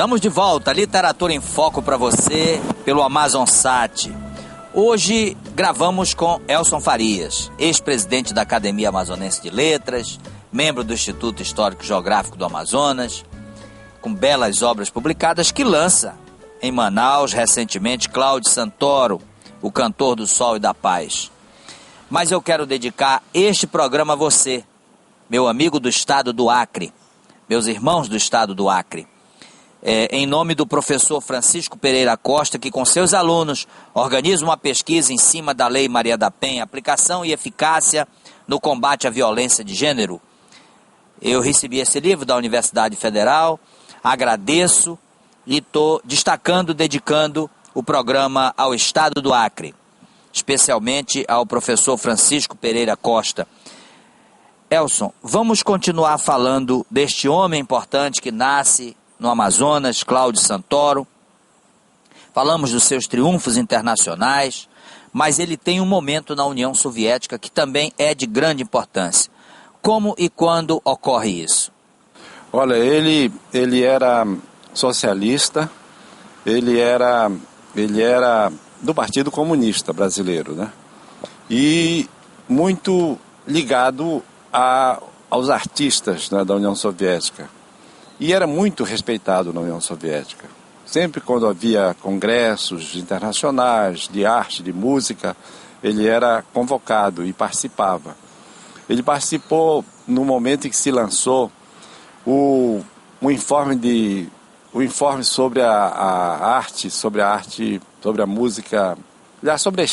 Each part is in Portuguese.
Estamos de volta, Literatura em Foco para você pelo Amazonsat. Hoje gravamos com Elson Farias, ex-presidente da Academia Amazonense de Letras, membro do Instituto Histórico Geográfico do Amazonas, com belas obras publicadas, que lança em Manaus recentemente Cláudio Santoro, o cantor do Sol e da Paz. Mas eu quero dedicar este programa a você, meu amigo do estado do Acre, meus irmãos do estado do Acre. Em nome do professor Francisco Pereira Costa, que com seus alunos organiza uma pesquisa em cima da Lei Maria da Penha, aplicação e eficácia no combate à violência de gênero. Eu recebi esse livro da Universidade Federal, agradeço e estou destacando, dedicando o programa ao estado do Acre, especialmente ao professor Francisco Pereira Costa. Elson, vamos continuar falando deste homem importante que nasce no Amazonas, Cláudio Santoro. Falamos dos seus triunfos internacionais, mas ele tem um momento na União Soviética que também é de grande importância. Como e quando ocorre isso? Olha, ele era socialista, ele era do Partido Comunista Brasileiro, né? E muito ligado aos artistas, né, da União Soviética. E era muito respeitado na União Soviética. Sempre quando havia congressos internacionais de arte, de música, ele era convocado e participava. Ele participou no momento em que se lançou o informe sobre a arte, sobre a música, aliás, sobre a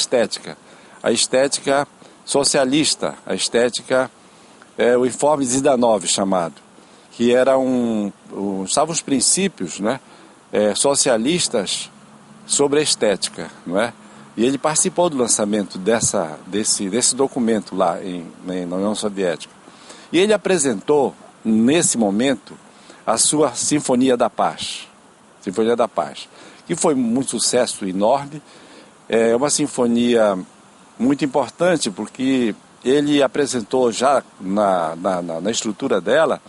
estética socialista, a estética, o informe Zidanov chamado, que era estavam os princípios, né, socialistas sobre a estética, não é? E ele participou do lançamento desse documento lá na União Soviética. E ele apresentou, nesse momento, a sua Sinfonia da Paz, que foi um sucesso enorme. É uma sinfonia muito importante porque ele apresentou já na estrutura dela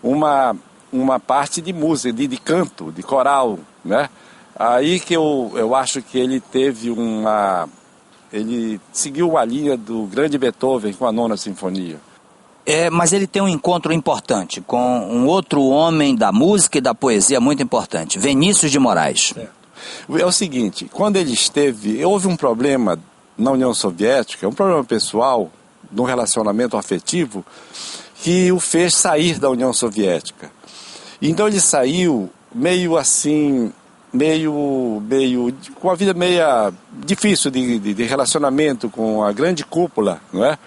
uma parte de música, de canto, de coral, né? Aí que eu acho que ele ele seguiu a linha do grande Beethoven com a Nona Sinfonia. Mas ele tem um encontro importante com um outro homem da música e da poesia muito importante, Vinícius de Moraes. É o seguinte, quando ele houve um problema na União Soviética, um problema pessoal, de um relacionamento afetivo, que o fez sair da União Soviética. Então ele saiu meio assim, com a vida meio difícil de relacionamento com a grande cúpula, não é?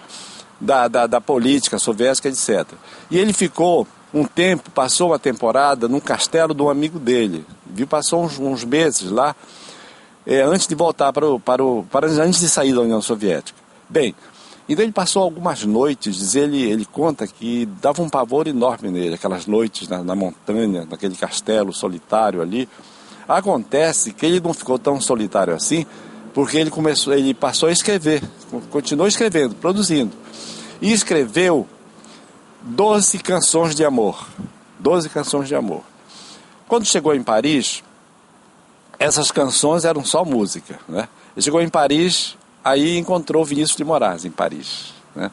Da política soviética, etc. E ele ficou um tempo, passou uma temporada num castelo de um amigo dele. Passou uns meses lá, antes de voltar antes de sair da União Soviética. Bem, então ele passou algumas noites, ele conta que dava um pavor enorme nele, aquelas noites na montanha, naquele castelo solitário ali. Acontece que ele não ficou tão solitário assim, porque ele passou a escrever, continuou escrevendo, produzindo. E escreveu 12 canções de amor. 12 canções de amor. Quando chegou em Paris, essas canções eram só música, né? Ele chegou em Paris, aí encontrou Vinícius de Moraes em Paris, né?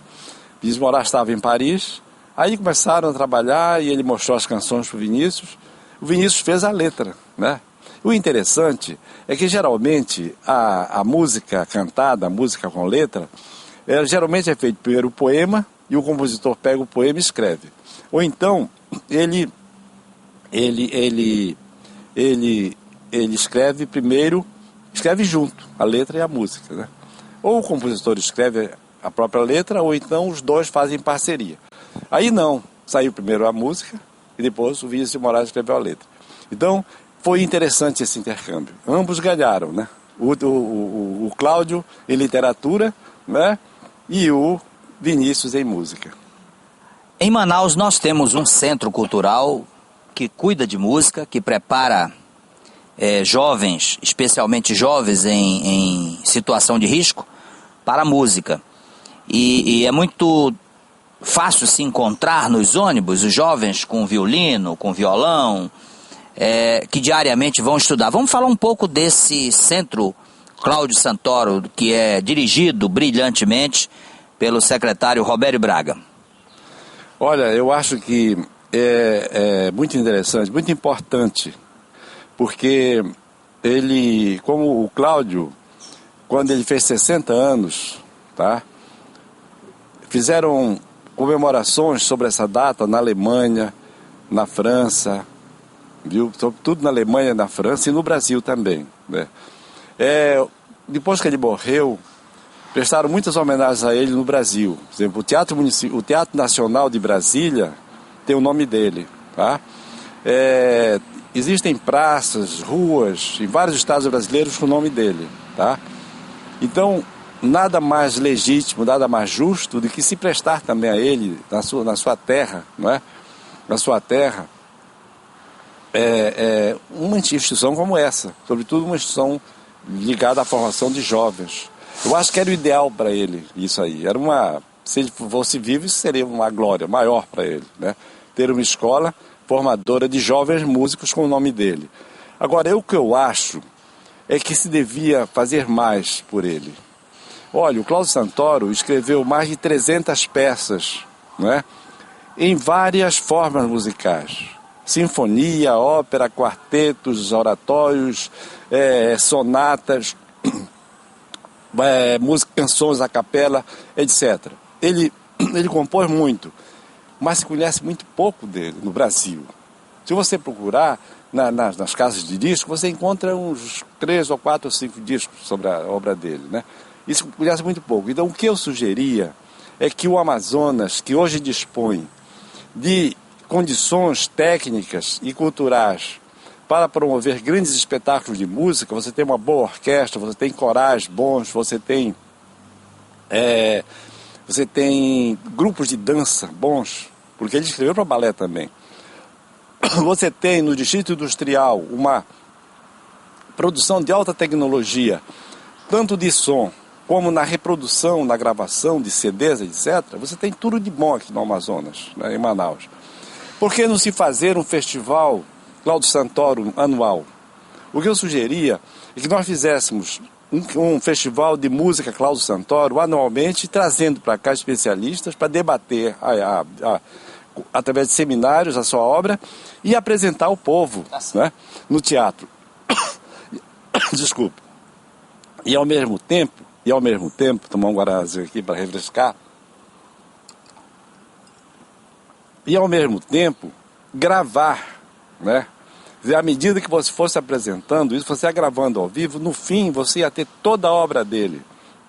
Vinícius de Moraes estava em Paris, aí começaram a trabalhar e ele mostrou as canções para o Vinícius fez a letra, né? O interessante é que geralmente a música cantada, a música com letra, geralmente é feito primeiro o poema e o compositor pega o poema e escreve. Ou então ele escreve primeiro, escreve junto a letra e a música, né? Ou o compositor escreve a própria letra, ou então os dois fazem parceria. Aí não, saiu primeiro a música e depois o Vinícius de Moraes escreveu a letra. Então foi interessante esse intercâmbio. Ambos ganharam, né? O Cláudio em literatura, né? E o Vinícius em música. Em Manaus nós temos um centro cultural que cuida de música, que prepara jovens, especialmente jovens em situação de risco, para a música. E é muito fácil se encontrar nos ônibus os jovens com violino, com violão, que diariamente vão estudar. Vamos falar um pouco desse Centro Cláudio Santoro, que é dirigido brilhantemente pelo secretário Robério Braga. Olha, eu acho que é muito interessante, muito importante, porque ele, como o Cláudio, quando ele fez 60 anos, tá? Fizeram comemorações sobre essa data na Alemanha, na França, viu? Sobretudo na Alemanha, na França e no Brasil também, né? Depois que ele morreu, prestaram muitas homenagens a ele no Brasil. Por exemplo, o Teatro Nacional de Brasília tem o nome dele, tá? Existem praças, ruas em vários estados brasileiros com o nome dele, tá? Então, nada mais legítimo, nada mais justo do que se prestar também a ele na sua terra, não é? Na sua terra, uma instituição como essa, sobretudo uma instituição ligada à formação de jovens. Eu acho que era o ideal para ele, isso aí. Se ele fosse vivo, isso seria uma glória maior para ele, né? Ter uma escola formadora de jovens músicos com o nome dele. Agora, o que eu acho é que se devia fazer mais por ele. Olha, o Cláudio Santoro escreveu mais de 300 peças, né? Em várias formas musicais. Sinfonia, ópera, quartetos, oratórios, sonatas, canções a capela, etc. Ele compôs muito, mas se conhece muito pouco dele no Brasil. Se você procurar nas casas de discos, você encontra uns 3 ou 4 ou 5 discos sobre a obra dele, né? Isso conhece muito pouco. Então, o que eu sugeria é que o Amazonas, que hoje dispõe de condições técnicas e culturais para promover grandes espetáculos de música, você tem uma boa orquestra, você tem corais bons, você tem grupos de dança bons, porque ele escreveu para balé também. Você tem no Distrito Industrial uma produção de alta tecnologia, tanto de som como na reprodução, na gravação de CDs, etc. Você tem tudo de bom aqui no Amazonas, né, em Manaus. Por que não se fazer um festival Cláudio Santoro anual? O que eu sugeria é que nós fizéssemos um festival de música Cláudio Santoro anualmente, trazendo para cá especialistas para debater através de seminários a sua obra e apresentar ao povo, né, no teatro. Desculpe. E ao mesmo tempo, tomar um guarazinho aqui para refrescar, e ao mesmo tempo gravar, né? À medida que você fosse apresentando isso, você ia gravando ao vivo, no fim você ia ter toda a obra dele.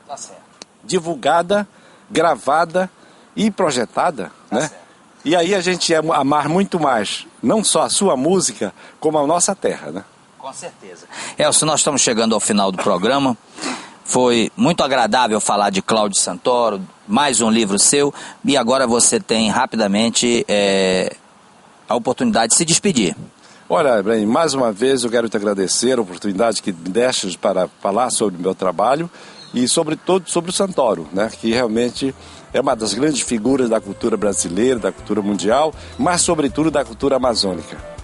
Tá certo. Divulgada, gravada e projetada, né? Certo. E aí a gente ia amar muito mais, não só a sua música, como a nossa terra, né? Com certeza. Elcio, nós estamos chegando ao final do programa. Foi muito agradável falar de Cláudio Santoro, mais um livro seu, e agora você tem rapidamente a oportunidade de se despedir. Olha, Ibrahim, mais uma vez eu quero te agradecer a oportunidade que me deste para falar sobre o meu trabalho e sobretudo sobre o Santoro, né, que realmente é uma das grandes figuras da cultura brasileira, da cultura mundial, mas sobretudo da cultura amazônica.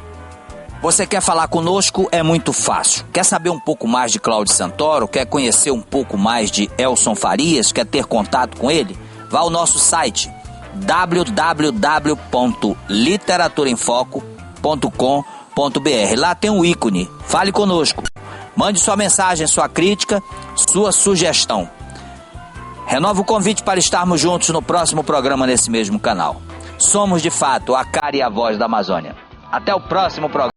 Você quer falar conosco? É muito fácil. Quer saber um pouco mais de Cláudio Santoro? Quer conhecer um pouco mais de Elson Farias? Quer ter contato com ele? Vá ao nosso site www.literaturaemfoco.com.br. Lá tem um ícone. Fale conosco. Mande sua mensagem, sua crítica, sua sugestão. Renova o convite para estarmos juntos no próximo programa nesse mesmo canal. Somos, de fato, a cara e a voz da Amazônia. Até o próximo programa.